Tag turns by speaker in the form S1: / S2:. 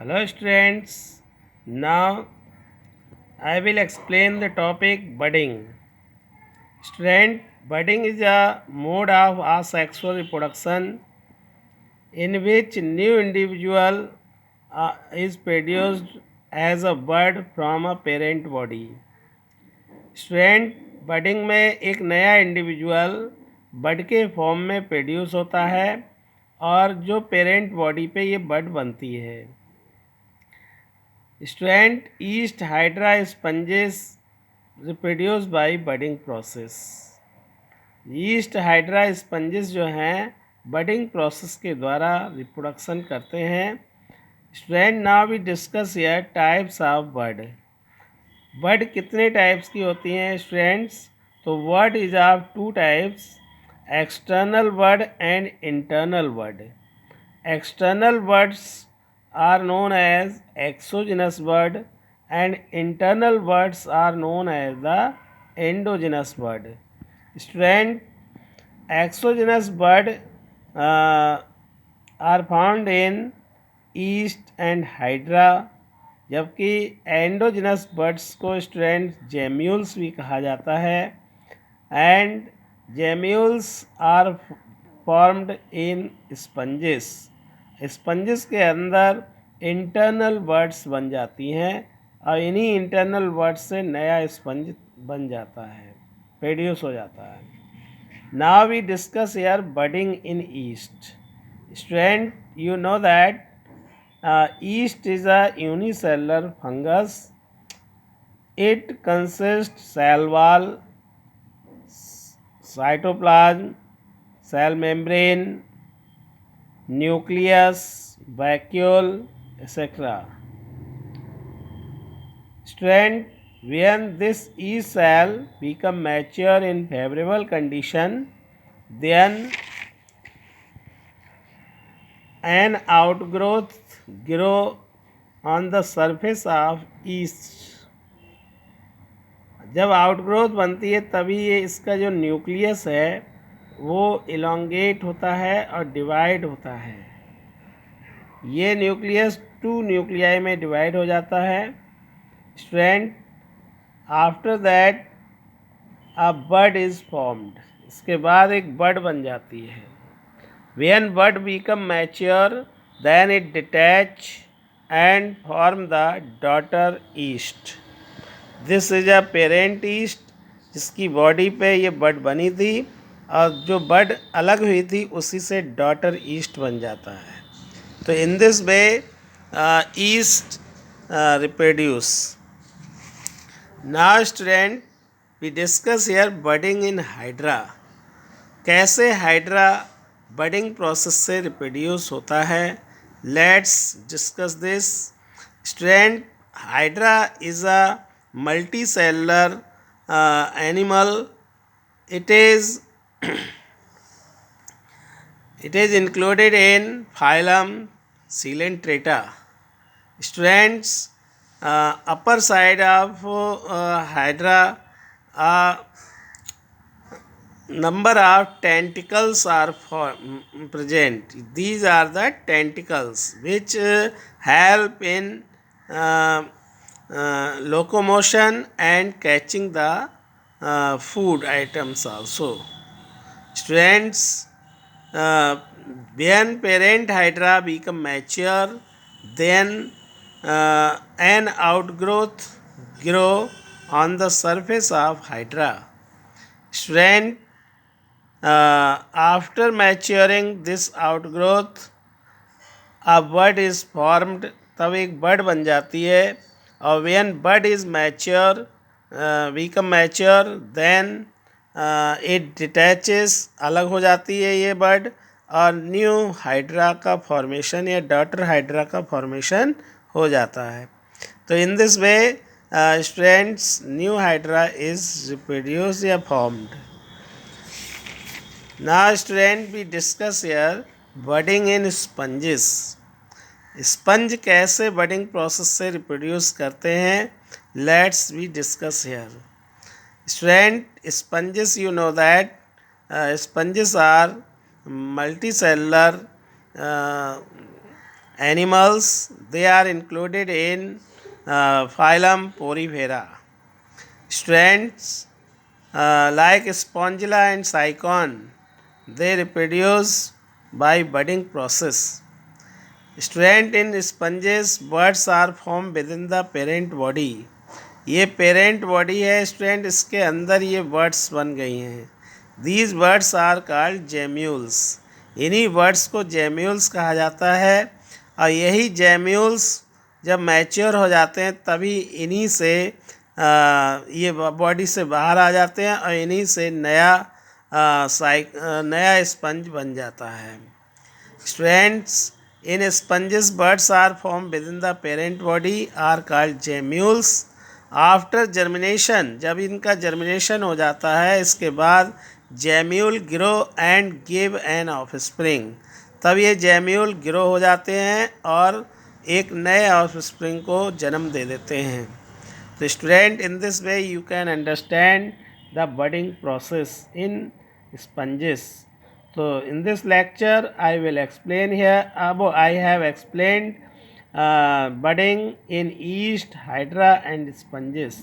S1: Hello students, now I will explain the topic budding. Student, budding is a mode of asexual reproduction in which new individual is produced as a bud from a parent body. Student budding में एक नया individual बड के form में produce होता है और जो parent body पे ये बड बनती है. Student yeast hydra sponges reproduce by budding process. Yeast hydra sponges जो हैं बडिंग प्रोसेस के द्वारा रिप्रोडक्शन करते हैं. Student now we discuss here types of bud. Bud कितने टाइप्स की होती हैं स्टूडेंट्स? तो bud is of two types, external bud and internal bud. External buds are known as exogenous bud and internal buds are known as the endogenous bud. Student, exogenous bud are found in yeast and hydra, जबकि endogenous buds को student gemmules भी कहा जाता है. And gemmules are formed in sponges. Sponges के अंदर internal buds बन जाती हैं और इन्हीं इंटरनल बड्स से नया स्पंज बन जाता है, प्रोड्यूस हो जाता है. Now we discuss here budding in yeast. Student, you know that yeast is a unicellular fungus. It consists cell wall, cytoplasm, cell membrane, nucleus, vacuole, etc. Student, when this yeast cell become mature in favorable condition, then an outgrowth grow on the surface of yeast. जब outgrowth बनती है तभी ये इसका जो nucleus है वो elongate होता है और डिवाइड होता है. ये न्यूक्लियस टू न्यूक्लियाई में डिवाइड हो जाता है. Strand, after that a bud is formed. इसके बाद एक बड बन जाती है. When bud become mature, then it detach and form the daughter yeast. This is a parent yeast जिसकी बॉडी पे ये बड बनी थी और जो बड अलग हुई थी उसी से डॉटर ईस्ट बन जाता है. तो in this way yeast reproduce. Now student, we discuss here budding in hydra. कैसे हाइड्रा बडिंग प्रोसेस से रिप्रोड्यूस होता है? Let's discuss this. Student, hydra is a multicellular animal. It is included in phylum Coelenterata. Students, upper side of hydra, number of tentacles are present. These are the tentacles which help in locomotion and catching the food items also. Students, when parent hydra become mature, then an outgrowth grow on the surface of hydra. Student, after maturing this outgrowth, a bud is formed. तब एक बड बन जाती है और when bud is mature, become mature, then it detaches. अलग हो जाती है ये बड और न्यू हाइड्रा का फॉर्मेशन या डॉटर हाइड्रा का फॉर्मेशन हो जाता है. तो in this way students, new hydra is reproduced या formed. Now student, we discuss here budding in sponges. Sponge कैसे बडिंग प्रोसेस से रिप्रोड्यूस करते हैं? Let's we discuss here. Student, sponges, you know that sponges are multicellular animals. They are included in phylum Porifera. Students like Spongilla and Cycon, they reproduce by budding process. Student in sponges, birds are formed within the parent body. ये parent body है student, इसके अंदर ये buds बन गई हैं. These buds are called gemmules. इन्हीं buds को जेम्यूल्स कहा जाता है और यही जेम्यूल्स जब मैच्योर हो जाते हैं तभी इन्हीं से ये बॉडी से बाहर आ जाते हैं और इन्हीं से नया स्पंज बन जाता है. Students, in sponges buds are form within the parent body are called gemmules. After germination, जब इनका जर्मिनेशन हो जाता है इसके बाद gemmule grow and give an offspring. तब ये जेम्यूल ग्रो हो जाते हैं और एक नए ऑफस्प्रिंग को जन्म दे देते हैं. तो student, in this way you can understand the budding process in sponges. तो in this lecture I will explain here. अब I have explained budding in yeast, hydra and sponges.